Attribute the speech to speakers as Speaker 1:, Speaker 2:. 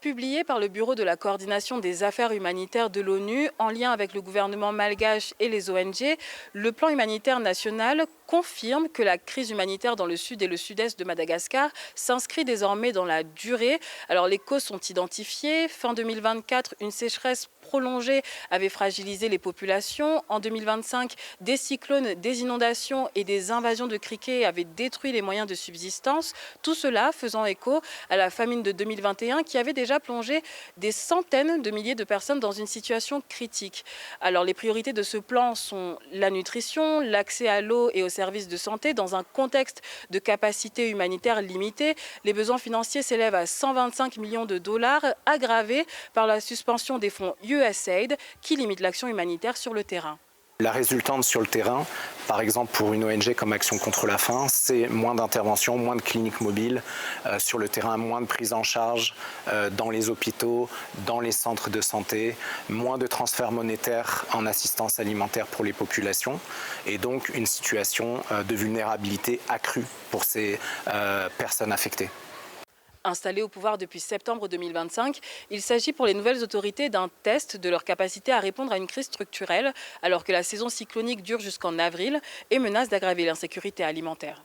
Speaker 1: Publié par le Bureau de la coordination des affaires humanitaires de l'ONU en lien avec le gouvernement malgache et les ONG, le plan humanitaire national confirme que la crise humanitaire dans le sud et le sud-est de Madagascar s'inscrit désormais dans la durée. Alors les causes sont identifiées. Fin 2024, une sécheresse prolongée avait fragilisé les populations. En 2025, des cyclones, des inondations et des invasions de criquets avaient détruit les moyens de subsistance. Tout cela faisant écho à la famine de 2021 qui avait déjà plongé des centaines de milliers de personnes dans une situation critique. Alors les priorités de ce plan sont la nutrition, l'accès à l'eau et aux services de santé dans un contexte de capacité humanitaire limitée. Les besoins financiers s'élèvent à 125 millions de dollars, aggravés par la suspension des fonds USAID qui limitent l'action humanitaire sur le terrain.
Speaker 2: La résultante sur le terrain, par exemple pour une ONG comme Action contre la faim, c'est moins d'interventions, moins de cliniques mobiles sur le terrain, moins de prise en charge dans les hôpitaux, dans les centres de santé, moins de transferts monétaires en assistance alimentaire pour les populations et donc une situation de vulnérabilité accrue pour ces personnes affectées.
Speaker 1: Installés au pouvoir depuis septembre 2025, il s'agit pour les nouvelles autorités d'un test de leur capacité à répondre à une crise structurelle, alors que la saison cyclonique dure jusqu'en avril et menace d'aggraver l'insécurité alimentaire.